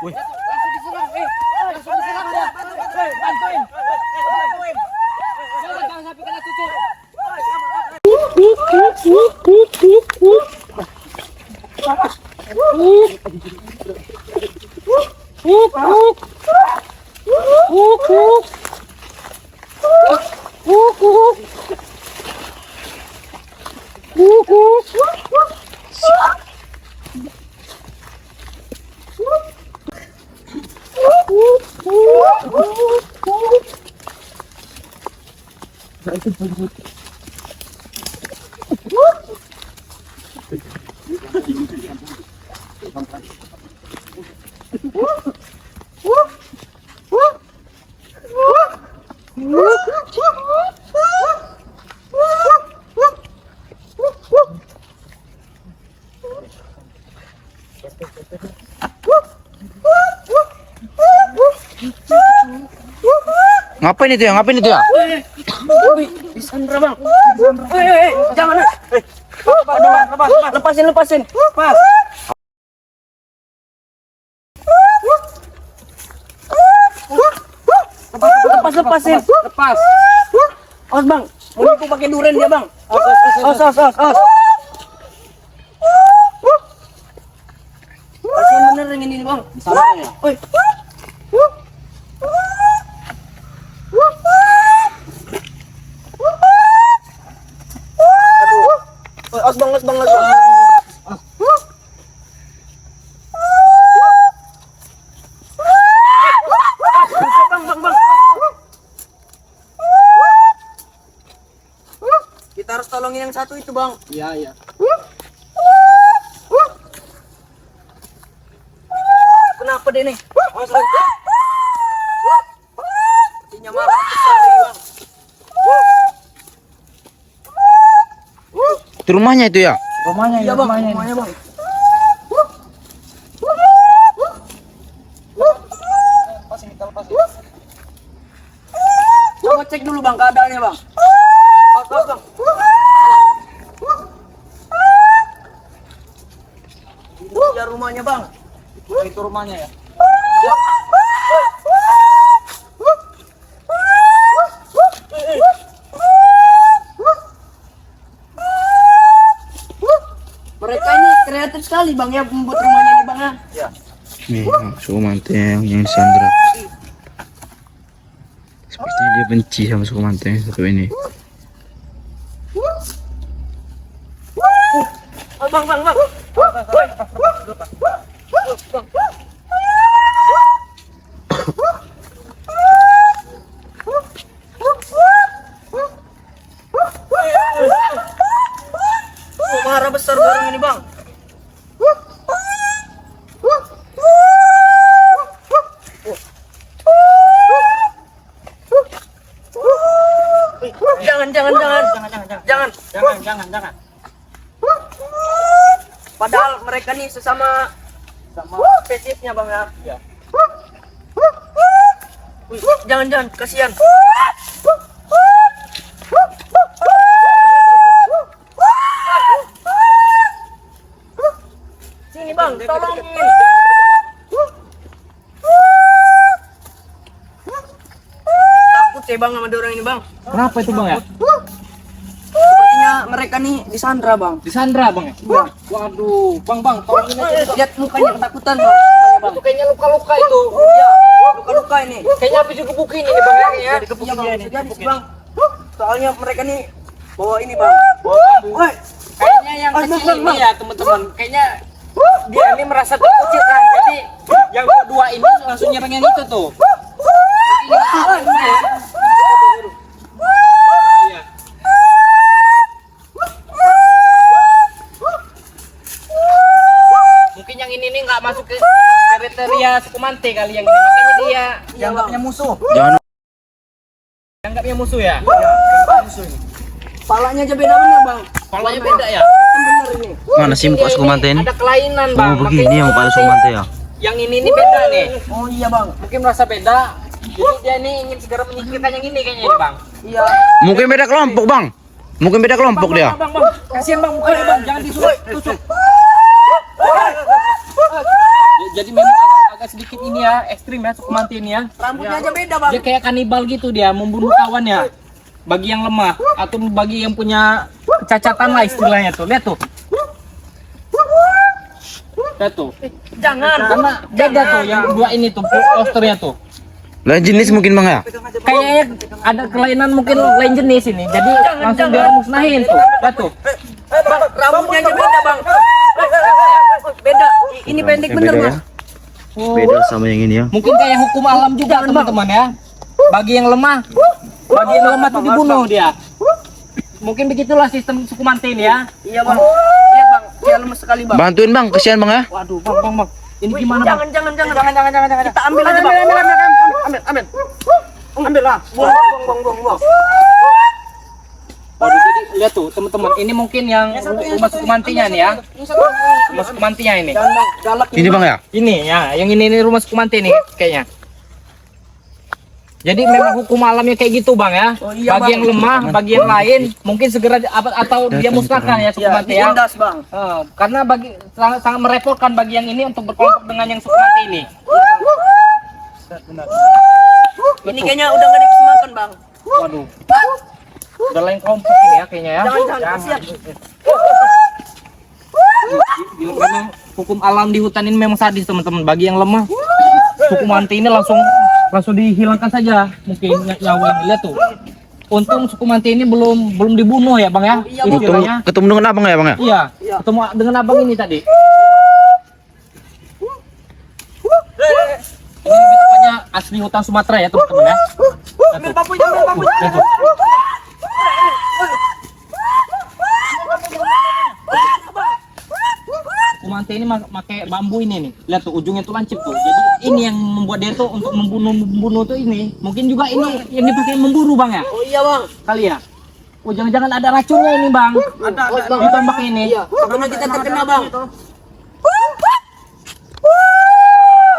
Wih. Langsung diserang. Langsung diserang dia. Bantuin. Jangan sampai kena tutup. Ngapain itu ya? Ngapain itu ya? Disandra bang. Jangan. Lepasin. Pas. Lepasin. Lepas. Awas bang. Mau aku pakai duren dia bang. Awas. Pasien bener yang ini bang. Salah ya. Awas bang. Bang. Kita harus tolongin yang satu itu bang. Iya. Kenapa deh nih? Sepertinya marah besar nih bang. Itu rumahnya itu ya? Iya bang, rumahnya bang. Coba cek dulu bang keadaannya bang. Bang. Ini rumahnya bang. Itu rumahnya ya. Mereka ini kreatif sekali bang ya membuat rumahnya ini bang ya. Nih, Sukmanteng yang disandra. Sepertinya dia benci sama Sukmanteng satu ini. Bang. Marah besar barang ini bang. Jangan. Padahal mereka nih sesama spesiesnya bang ya. Iya. Jangan, kasihan. Sini bang, tolongin. Takut saya bang sama orang ini bang. Kenapa itu bang ya? Sepertinya mereka nih disandra bang. Disandra bang ya? Iya. Waduh, bang, tolongin aja. Lihat mukanya ketakutan bang. Itu kayaknya luka-luka itu. Iya, luka-luka ini. Kayaknya habis digebukin ini bang ya? Iya bang, bisa jadi sih bang. Soalnya mereka nih bawa ini bang. Woi, Kayaknya yang kecil ini ya teman-teman. Kayaknya dia ini merasa terkucilkan. Jadi yang kedua ini langsung nyerang yang itu tuh. Mungkin yang ini nih nggak masuk ke kriteria Sukmante kali yang ini. Makanya dia dianggapnya musuh. Jangan dianggapnya musuh ya. Palanya aja beda bener bang. Palanya beda ya. Bener ini. mana sih muka Sukmante ini? Ada kelainan bang. Oh begini yang muka Sukmante ya? Yang ini beda nih. Oh iya bang. Mungkin merasa beda. Jadi dia nih ingin segera menyingkirkan yang ini kayaknya nih bang. Iya. Mungkin beda kelompok bang. Mungkin beda kelompok dia. Bang, kasihan bang mukanya bang, jangan ditusuk. Jadi memang agak sedikit ini ya, ekstrim ya suku mante ini ya. Rambutnya aja beda, Bang. Dia kayak kanibal gitu, dia membunuh kawannya. Bagi yang lemah atau bagi yang punya kecacatan lah istilahnya tuh. Lihat tuh. Lihat tuh. Jangan. Karena beda tuh yang dua ini tuh posternya tuh. Lain jenis mungkin bang ya? Kayaknya ada kelainan mungkin lain jenis ini. Jadi langsung dia musnahin tuh. Lihat tuh. Bang, rambutnya aja beda, Bang. Beda. Ini pendek bener, Beda ya? Bang. Beda sama yang ini ya. Mungkin kayak hukum alam juga teman-teman ya. Bagi yang lemah tuh dibunuh dia. Mungkin begitulah sistem suku mante ini ya. Iya, Bang. Iya, Bang. Dia lemes sekali, Bang. Bantuin bang, kesian bang ya. Waduh, bang. Ini gimana bang? Jangan. Kita ambil aja, Bang. Ambil. Ambil lah. Buang. Waduh, jadi lihat tuh teman-teman. Ini mungkin yang rumah suku mantinya nih ya. Rumah suku mantinya ini. Jangan, Bang. Galak Ini bang ya? Ini ya, yang ini rumah suku manti nih kayaknya. Jadi memang hukum alamnya kayak gitu bang ya. Oh, iya, bagi Bang. yang lemah, bagi yang lain mungkin segera atau dia musnahkan ya suku Ya, manti ya. ditindas, Bang. Karena bagi sangat merepotkan bagi yang ini untuk berkelompok dengan yang suku manti ini. Ini kayaknya udah nggak dikesemakan, Bang. Waduh. Udah lain kelompok ini ya kayaknya ya. Jangan, kasihan. Memang hukum alam di hutan ini memang sadis teman-teman. Bagi yang lemah, suku manti ini langsung dihilangkan saja mungkin nyawa ini. Lihat tuh. Untung suku manti ini belum dibunuh ya bang ya. Iya, Bang. Istilahnya. Ketemu dengan abang ya bang ya? Iya. Ketemu dengan abang ini tadi. Ini lebih tepatnya asli hutan Sumatera ya teman-teman ya. Ambil papunya, ambil papunya. Lihat tuh. Kumante ini pakai bambu ini nih. Lihat tuh ujungnya tuh lancip tuh. Jadi ini yang membuat dia tuh untuk membunuh tuh ini. Mungkin juga ini yang dipakai memburu bang ya. Oh iya, Bang. Kali ya. Oh jangan-jangan ada racunnya ini bang. Ada, Bang. Ditambah ini. Iya. Karena kita terkena, Bang.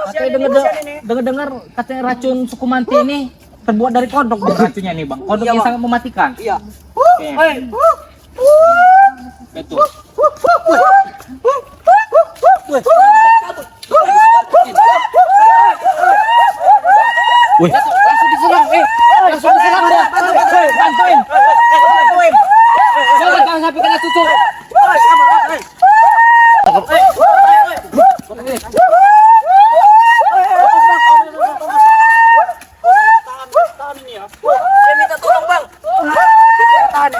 Katanya dengar katanya racun suku manti ini terbuat dari kodok bang racunnya nih bang. Kodok Iya, yang Bang. sangat mematikan. Iya. Oke. Betul. Wih, Langsung diserang, langsung diserang dia. Bantuin. Jangan sampai kena susu. Dia minta tolong, Bang. Tahan.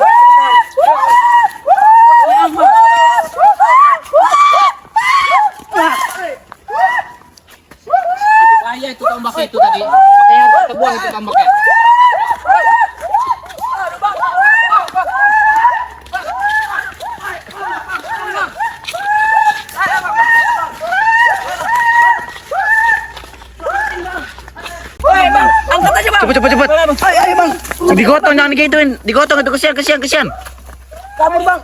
Bahaya itu tombaknya itu tadi. Makanya harus kita buang itu tombaknya. Bang. Angkat aja, Bang. cepet. Ayo, Bang. Digotong jangan digituin. Digotong itu kesian. Kabur, Bang.